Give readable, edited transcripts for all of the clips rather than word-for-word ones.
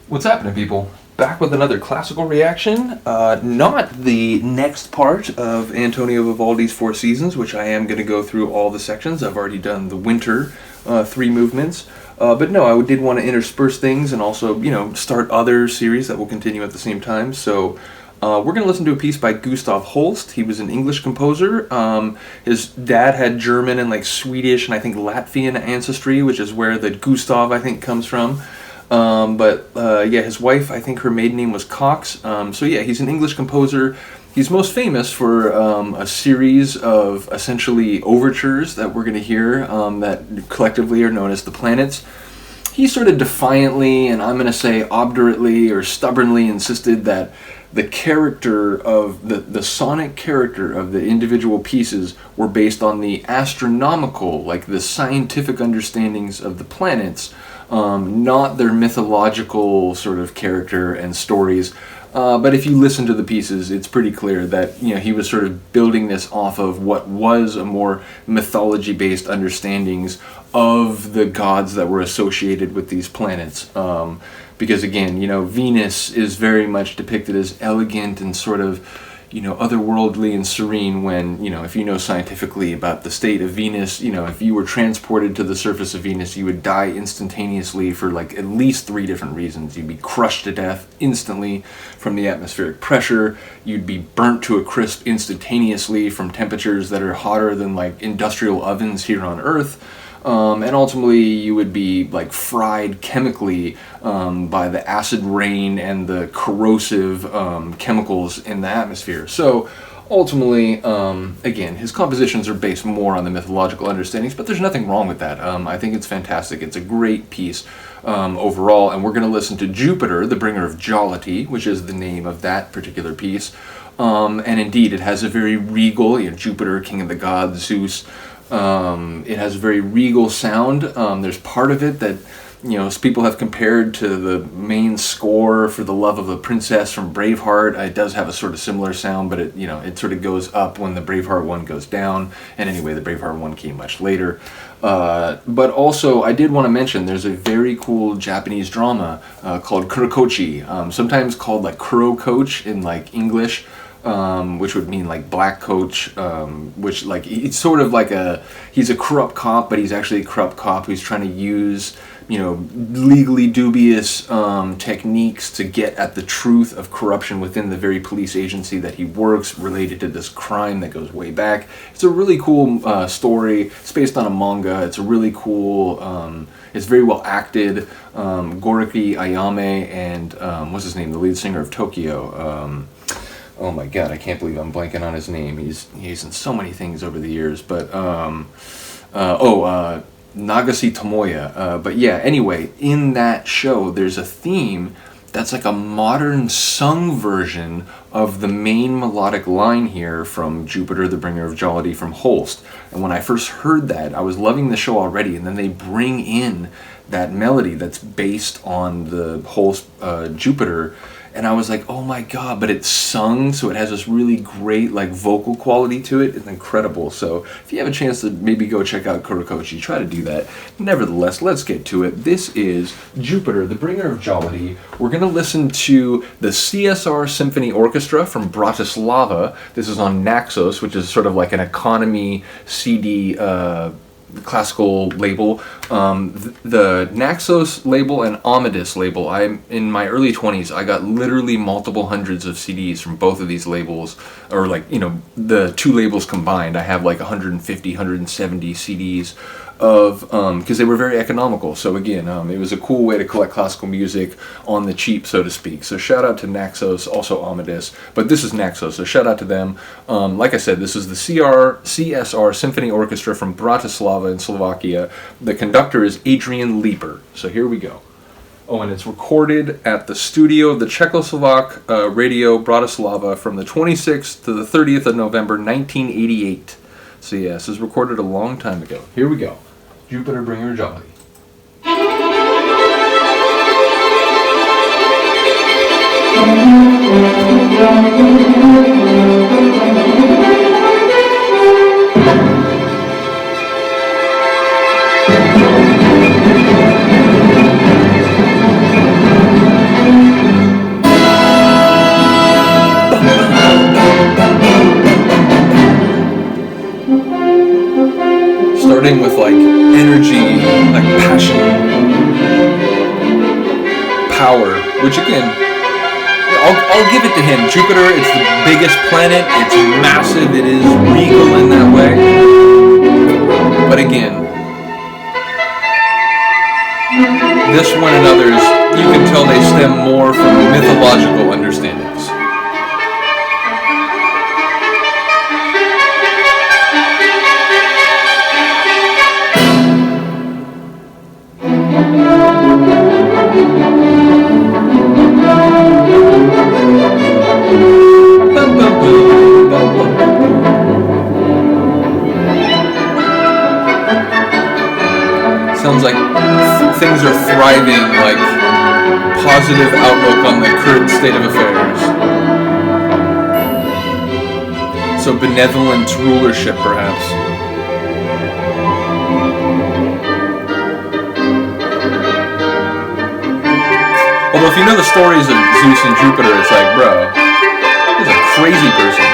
What's happening, people? Back with another classical reaction. Not the next part of Antonio Vivaldi's Four Seasons, which I am going to go through all the sections. I've already done the winter three movements. But no, I did want to intersperse things and also, start other series that will continue at the same time. So we're going to listen to a piece by Gustav Holst. He was an English composer. His dad had German and Swedish and I think Latvian ancestry, which is where the Gustav, I think, comes from. His wife, I think her maiden name was Cox. He's an English composer. He's most famous for a series of essentially overtures that we're going to hear that collectively are known as the planets. He sort of defiantly, and I'm going to say obdurately or stubbornly, insisted that the character of the sonic character of the individual pieces were based on the astronomical, the scientific understandings of the planets, not their mythological sort of character and stories. But if you listen to the pieces, it's pretty clear that he was sort of building this off of what was a more mythology-based understandings of the gods that were associated with these planets. Because again, Venus is very much depicted as elegant and sort of otherworldly and serene when, if you know scientifically about the state of Venus, if you were transported to the surface of Venus, you would die instantaneously for at least 3 different reasons. You'd be crushed to death instantly from the atmospheric pressure. You'd be burnt to a crisp instantaneously from temperatures that are hotter than industrial ovens here on Earth. And ultimately you would be fried chemically by the acid rain and the corrosive chemicals in the atmosphere. So ultimately, again, his compositions are based more on the mythological understandings, but there's nothing wrong with that. I think it's fantastic. It's a great piece overall, and we're going to listen to Jupiter, the bringer of Jollity, which is the name of that particular piece. And indeed, it has a very regal, Jupiter, king of the gods, Zeus. It has a very regal sound. There's part of it that, people have compared to the main score for The Love of a Princess from Braveheart. It does have a sort of similar sound, but it sort of goes up when the Braveheart one goes down. And anyway, the Braveheart one came much later. But also, I did want to mention, there's a very cool Japanese drama called Kurokochi, sometimes called Kurokoch in English. Which would mean black coach, which it's sort of he's a corrupt cop, but he's actually a corrupt cop who's trying to use, legally dubious techniques to get at the truth of corruption within the very police agency that he works, related to this crime that goes way back. It's a really cool story. It's based on a manga. It's a really cool, it's very well acted. Goriki Ayame and, what's his name, the lead singer of Tokyo, oh my god, I can't believe I'm blanking on his name. He's in so many things over the years, but Nagase Tomoya. But yeah, anyway, in that show, there's a theme that's a modern sung version of the main melodic line here from Jupiter, the bringer of Jollity from Holst. And when I first heard that, I was loving the show already, and then they bring in that melody that's based on the Holst Jupiter. And I was like, oh my god, but it's sung, so it has this really great vocal quality to it. It's incredible. So if you have a chance to maybe go check out Kurokochi, try to do that. Nevertheless, let's get to it. This is Jupiter, the bringer of Jollity. We're going to listen to the CSR Symphony Orchestra from Bratislava. This is on Naxos, which is sort of an economy CD classical label. The Naxos label and Amadeus label, I'm in my early 20s, I got literally multiple hundreds of CDs from both of these labels, or the two labels combined. I have 150, 170 CDs of, because they were very economical. So again, it was a cool way to collect classical music on the cheap, so to speak. So shout out to Naxos, also Amadeus, but this is Naxos, so shout out to them. Like I said, this is the CSR Symphony Orchestra from Bratislava in Slovakia. The conductor is Adrian Leeper. So here we go. Oh, and it's recorded at the studio of the Czechoslovak Radio Bratislava from the 26th to the 30th of November 1988. So yeah, this was recorded a long time ago. Here we go. Jupiter, bringer of Jollity. power, which again, I'll give it to him. Jupiter, it's the biggest planet, it's massive, it is regal in that way. But again, this one and others, you can tell they stem more from mythological understandings. Sounds like things are thriving, like positive outlook on the current state of affairs. So benevolent rulership, perhaps. Although if you know the stories of Zeus and Jupiter, it's like, bro, he's a crazy person.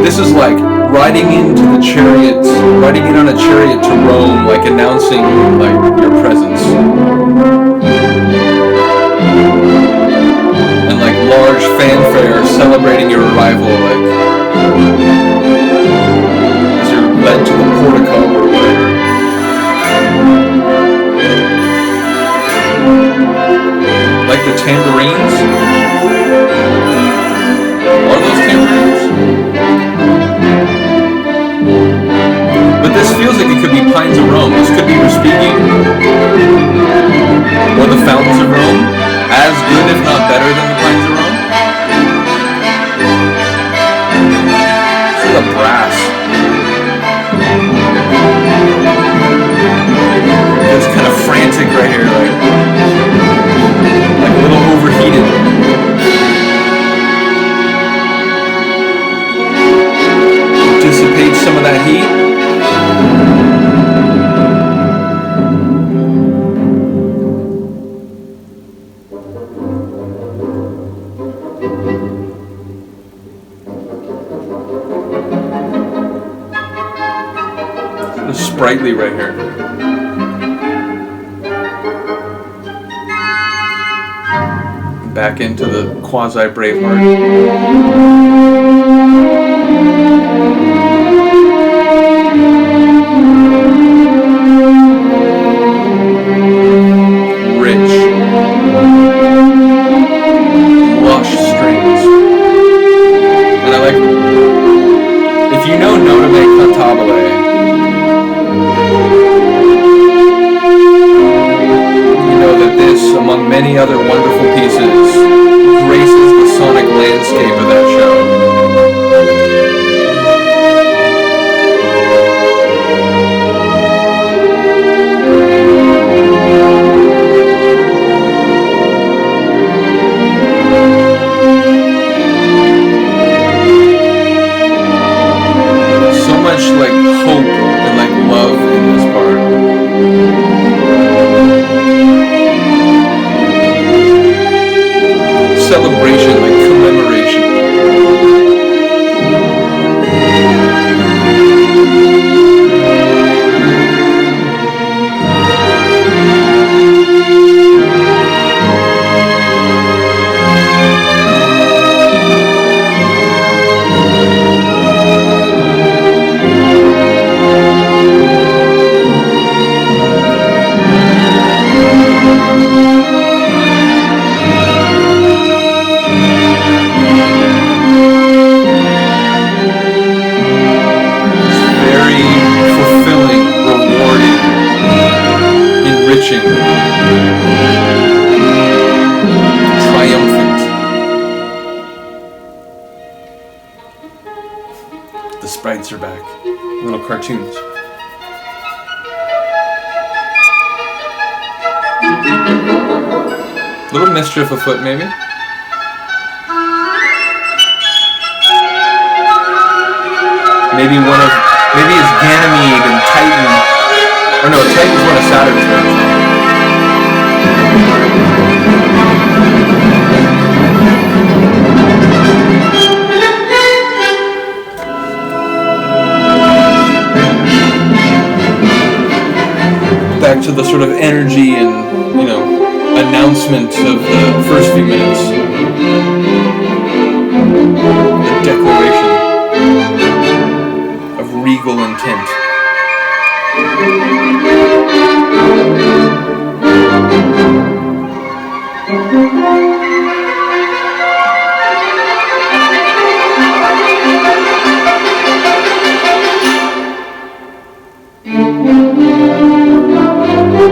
This is like riding into the chariots, riding in on a chariot to Rome, like announcing like your presence, and like large fanfare celebrating your arrival, like as you're led to the portico or whatever. Like the tambourines. Are those tambourines? But this feels like it could be Pines of Rome. This could be Respighi. Or the Fountains of Rome. As good, if not better, than the Pines of Rome. This is a brass. It's kind of frantic right here, like a little overheated. Dissipate some of that heat. It's sprightly right here. Back into the quasi-Braveheart. Many other wonderful pieces graces the sonic landscape of that show. So much like hope and like love in this part. Celebration, like commemoration. Triumphant. The sprites are back. Little cartoons. Little mischief afoot, maybe. Maybe it's Ganymede and Titan. Or no, Titan's one of Saturn's moons. to the sort of energy and, announcement of the first few minutes. The declaration of regal intent.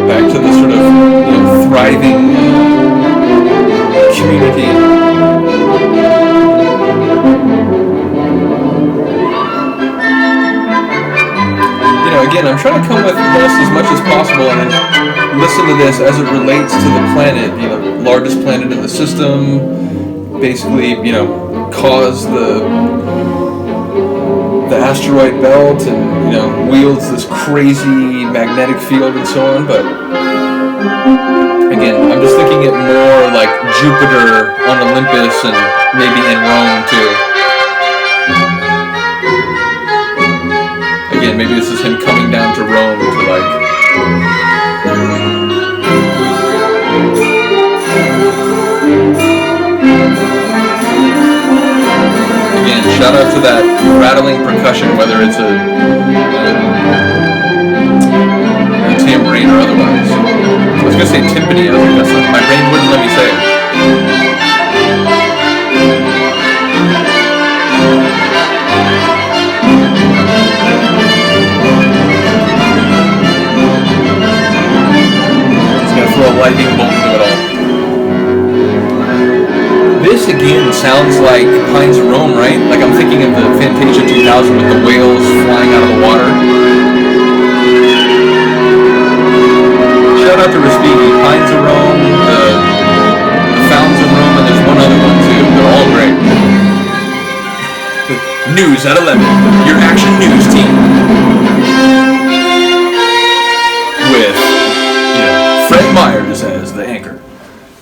Back to the sort of thriving community. Again, I'm trying to come with this as much as possible and then listen to this as it relates to the planet, largest planet in the system, basically, caused the asteroid belt and, wields this crazy magnetic field and so on, but again, I'm just thinking it more like Jupiter on Olympus and maybe in Rome too. Again, maybe this is him coming down to Rome to Again, shout out to that rattling percussion, whether it's a tambourine or otherwise. I was going to say timpani, my brain wouldn't let me say it. Just going to throw a lightning bolt into it all. This again sounds like Pines of Rome, right? Like I'm thinking of the Fantasia 2000 with the whales flying out of the water. Shout out to Respighi, Pines of Rome, the Fountains of Rome, and there's one other one too. They're all great. News at 11, your action news team. With, Fred Myers as the anchor.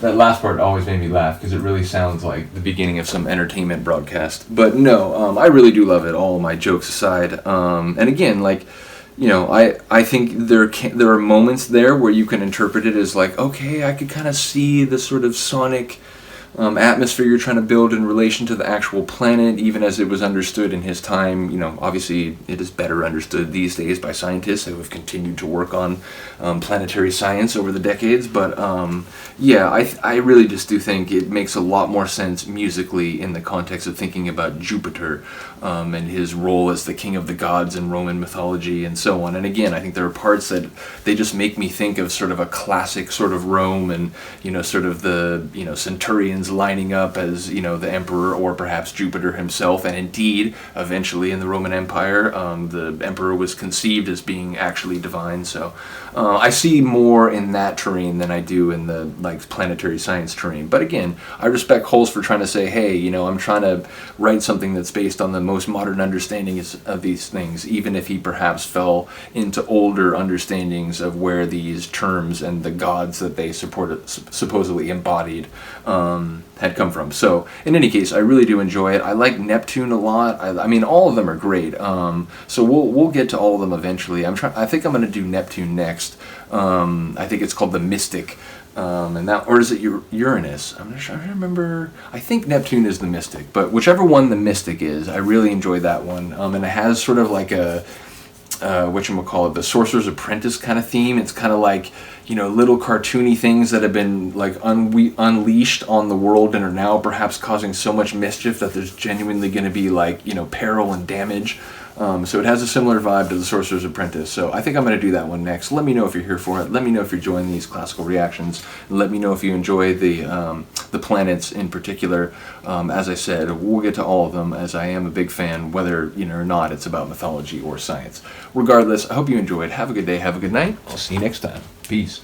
That last part always made me laugh because it really sounds like the beginning of some entertainment broadcast. But no, I really do love it, all my jokes aside. And again, I think there are moments there where you can interpret it as like, okay, I could kind of see the sort of sonic atmosphere you're trying to build in relation to the actual planet, even as it was understood in his time. Obviously it is better understood these days by scientists who have continued to work on planetary science over the decades. But I really just do think it makes a lot more sense musically in the context of thinking about Jupiter and his role as the king of the gods in Roman mythology and so on. And again, I think there are parts that they just make me think of sort of a classic sort of Rome and, sort of the, centurions lining up as, the emperor or perhaps Jupiter himself. And indeed, eventually in the Roman Empire, the emperor was conceived as being actually divine. So I see more in that terrain than I do in the planetary science terrain. But again, I respect Holst for trying to say, hey, I'm trying to write something that's based on the most modern understandings of these things, even if he perhaps fell into older understandings of where these terms and the gods that they supposedly embodied had come from. So in any case, I really do enjoy it. I like Neptune a lot. I mean, all of them are great. So we'll get to all of them eventually. I think I'm going to do Neptune next. I think it's called the Mystic. Or is it Uranus? I'm not sure. I remember. I think Neptune is the Mystic, but whichever one the Mystic is, I really enjoy that one. And it has sort of like a whatchamacallit, the Sorcerer's Apprentice kind of theme. It's kind of like, little cartoony things that have been unleashed on the world and are now perhaps causing so much mischief that there's genuinely going to be peril and damage. So it has a similar vibe to the Sorcerer's Apprentice. So I think I'm going to do that one next. Let me know if you're here for it. Let me know if you're enjoying these classical reactions. Let me know if you enjoy the planets in particular. As I said, we'll get to all of them, as I am a big fan, whether or not it's about mythology or science. Regardless, I hope you enjoyed. Have a good day. Have a good night. I'll see you next time. Peace.